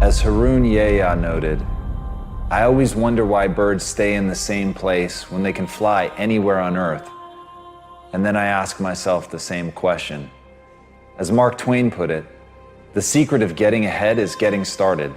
As Harun Yehya noted, I always wonder why birds stay in the same place when they can fly anywhere on Earth. And then I ask myself the same question. As Mark Twain put it, the secret of getting ahead is getting started.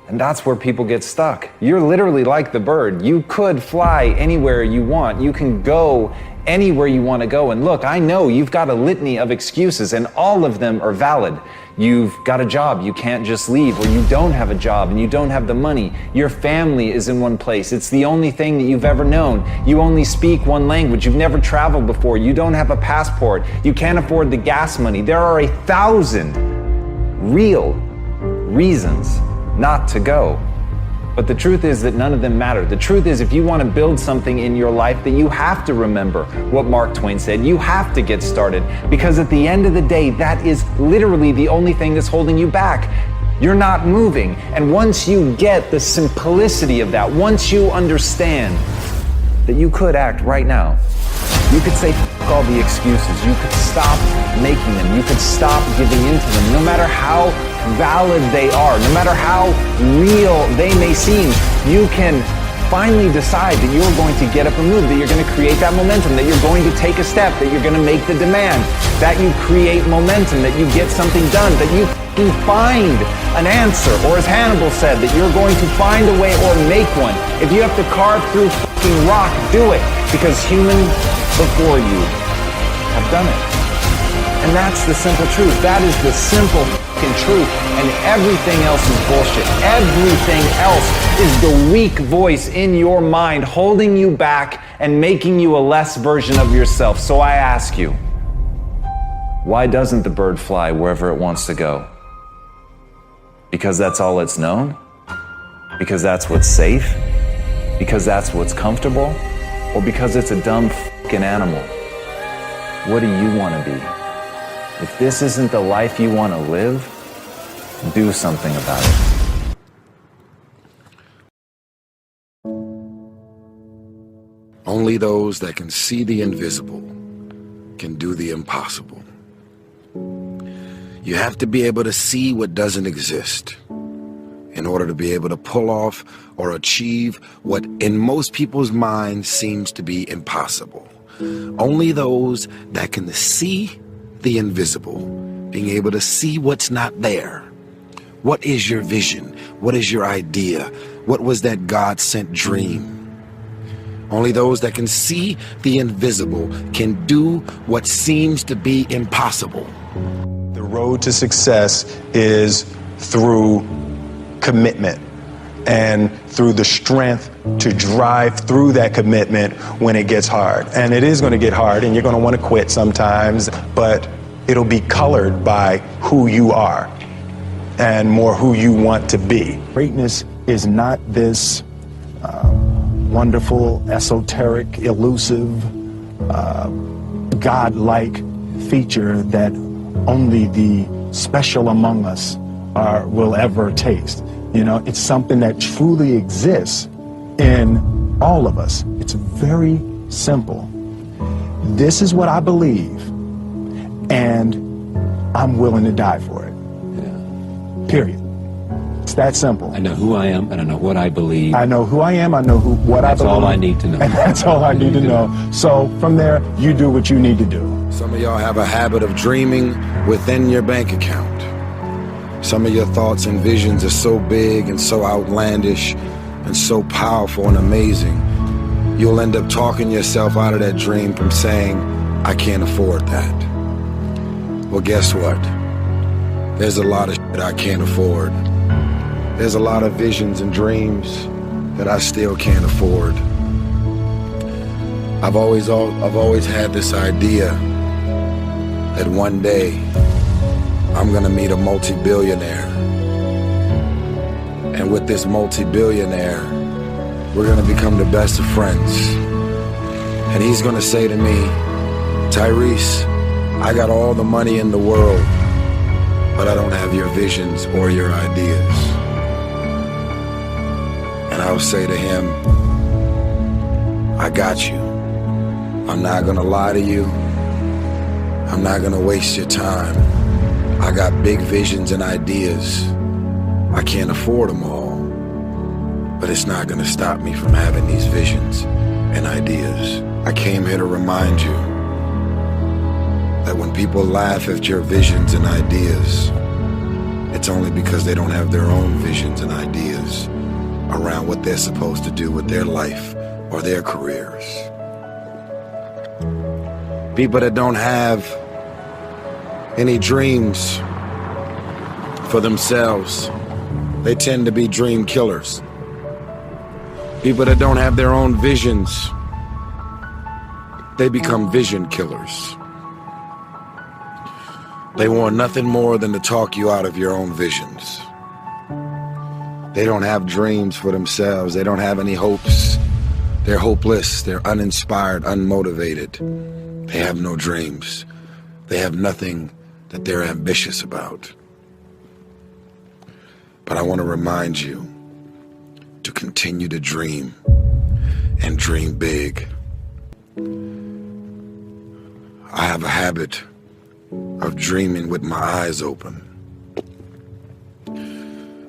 And that's where people get stuck. You're literally like the bird. You could fly anywhere you want. You can go anywhere you want to go. And look, I know you've got a litany of excuses, and all of them are valid. You've got a job, you can't just leave, or you don't have a job and you don't have the money. Your family is in one place. It's the only thing that you've ever known. You only speak one language. You've never traveled before. You don't have a passport. You can't afford the gas money. There are 1,000 real reasons not to go. But the truth is that none of them matter. The truth is, if you want to build something in your life, that you have to remember what Mark Twain said. You have to get started, because at the end of the day, that is literally the only thing that's holding you back. You're not moving. And once you get the simplicity of that, once you understand that you could act right now, you could say f all the excuses. You could stop making them. You could stop giving in to them, no matter how valid they are, no matter how real they may seem. You can finally decide that you're going to get up and move, that you're going to create that momentum, that you're going to take a step, that you're going to make the demand, that you create momentum, that you get something done, that you find an answer, or as Hannibal said, that you're going to find a way or make one. If you have to carve through fucking rock, do it, because humans before you have done it. And that's the simple truth. That is the simple fucking truth. And everything else is bullshit. Everything else is the weak voice in your mind holding you back and making you a less version of yourself. So I ask you, why doesn't the bird fly wherever it wants to go? Because that's all it's known? Because that's what's safe? Because that's what's comfortable? Or because it's a dumb fucking animal? What do you want to be? If this isn't the life you want to live, do something about it. Only those that can see the invisible can do the impossible. You have to be able to see what doesn't exist in order to be able to pull off or achieve what in most people's minds seems to be impossible. Only those that can see the invisible, being able to see what's not there. What is your vision? What is your idea? What was that God-sent dream? Only those that can see the invisible can do what seems to be impossible. The road to success is through commitment and through the strength to drive through that commitment when it gets hard. And it is going to get hard, and you're going to want to quit sometimes, but it'll be colored by who you are and more who you want to be. Greatness is not this wonderful, esoteric, elusive, God-like feature that only the special among us will ever taste. You know, it's something that truly exists in all of us. It's very simple. This is what I believe, and I'm willing to die for it. Yeah. Period. It's that simple. I know who I am, and I know what I believe. I know who I am, I know what I believe. That's all I need to know. And that's all I need to know. So from there, you do what you need to do. Some of y'all have a habit of dreaming within your bank account. Some of your thoughts and visions are so big and so outlandish and so powerful and amazing, you'll end up talking yourself out of that dream from saying, I can't afford that. Well, guess what? There's a lot of shit I can't afford. There's a lot of visions and dreams that I still can't afford. I've always had this idea that one day I'm gonna meet a multi-billionaire. And with this multi-billionaire, we're gonna become the best of friends. And he's gonna say to me, Tyrese, I got all the money in the world, but I don't have your visions or your ideas. And I'll say to him, I got you. I'm not gonna lie to you. I'm not gonna waste your time. I got big visions and ideas. I can't afford them all, but it's not going to stop me from having these visions and ideas. I came here to remind you that when people laugh at your visions and ideas, it's only because they don't have their own visions and ideas around what they're supposed to do with their life or their careers. People that don't have any dreams for themselves, they tend to be dream killers. People that don't have their own visions, they become vision killers. They want nothing more than to talk you out of your own visions. They don't have dreams for themselves. They don't have any hopes. They're hopeless. They're uninspired, unmotivated. They have no dreams. They have nothing that they're ambitious about. But I want to remind you to continue to dream and dream big. I have a habit of dreaming with my eyes open.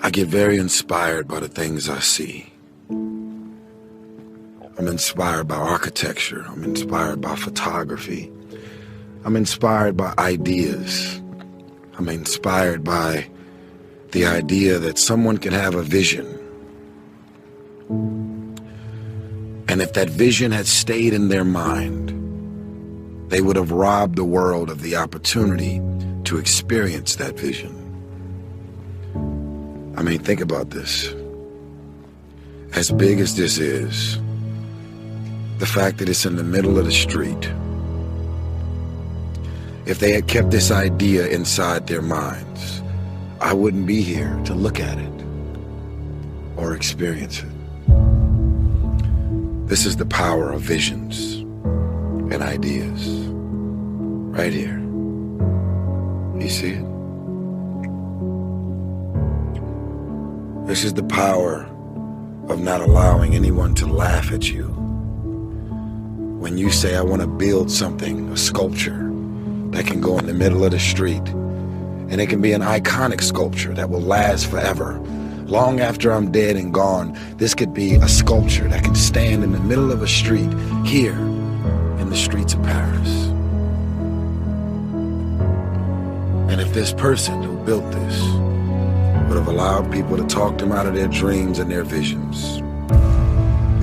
I get very inspired by the things I see. I'm inspired by architecture. I'm inspired by photography. I'm inspired by ideas. I'm inspired by the idea that someone can have a vision. And if that vision had stayed in their mind, they would have robbed the world of the opportunity to experience that vision. I mean, think about this. As big as this is, the fact that it's in the middle of the street, if they had kept this idea inside their minds, I wouldn't be here to look at it or experience it. This is the power of visions and ideas. Right here. You see it? This is the power of not allowing anyone to laugh at you. When you say, I want to build something, a sculpture that can go in the middle of the street, and it can be an iconic sculpture that will last forever. Long after I'm dead and gone, this could be a sculpture that can stand in the middle of a street here in the streets of Paris. And if this person who built this would have allowed people to talk them out of their dreams and their visions,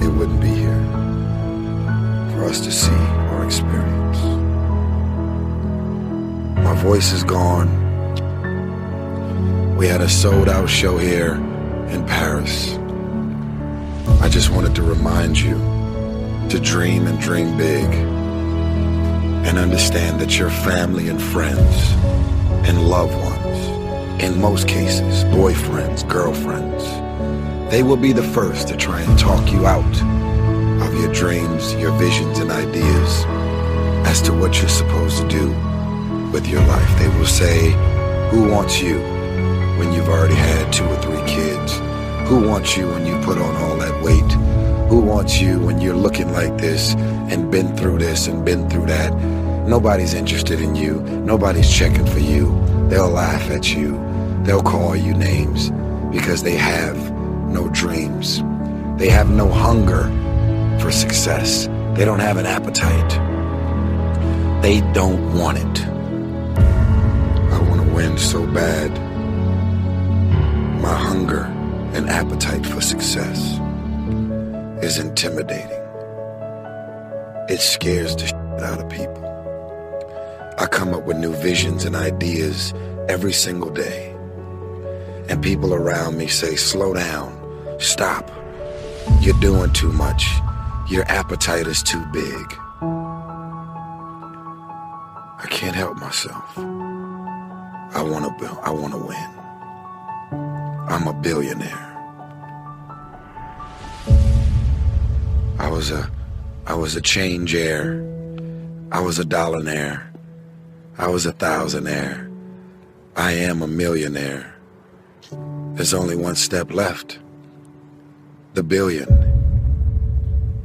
it wouldn't be here for us to see or experience. My voice is gone. We had a sold-out show here in Paris. I just wanted to remind you to dream and dream big, and understand that your family and friends and loved ones, in most cases, boyfriends, girlfriends, they will be the first to try and talk you out of your dreams, your visions and ideas as to what you're supposed to do with your life. They will say, who wants you when you've already had 2 or 3 kids? Who wants you when you put on all that weight? Who wants you when you're looking like this and been through this and been through that? Nobody's interested in you. Nobody's checking for you. They'll laugh at you. They'll call you names because they have no dreams. They have no hunger for success. They don't have an appetite. They don't want it. I want to win so bad. My hunger and appetite for success is intimidating. It scares the shit out of people. I come up with new visions and ideas every single day. And people around me say, slow down, stop. You're doing too much. Your appetite is too big. I can't help myself. I want to win. I'm a billionaire. I was a change-aire. I was a dollar-naire. I was a thousandaire. I am a millionaire. There's only one step left. The billion.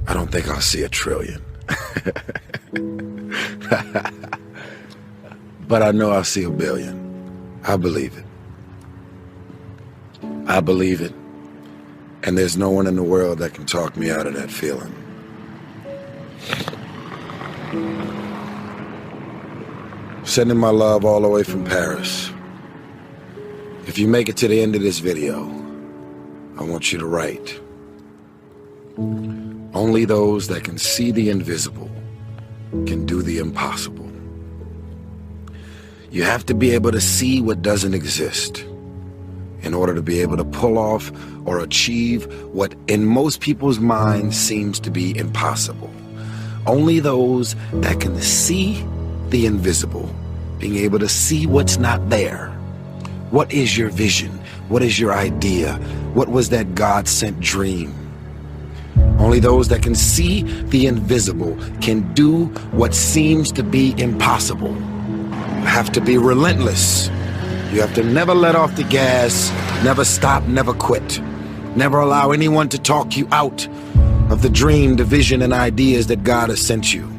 I don't think I'll see a trillion. But I know I'll see a billion. I believe it. I believe it, and there's no one in the world that can talk me out of that feeling. Sending my love all the way from Paris. If you make it to the end of this video, I want you to write, only those that can see the invisible can do the impossible. You have to be able to see what doesn't exist in order to be able to pull off or achieve what in most people's minds seems to be impossible. Only those that can see the invisible, being able to see what's not there. What is your vision? What is your idea? What was that God-sent dream? Only those that can see the invisible can do what seems to be impossible. You have to be relentless. You have to never let off the gas, never stop, never quit. Never allow anyone to talk you out of the dream, the vision, and ideas that God has sent you.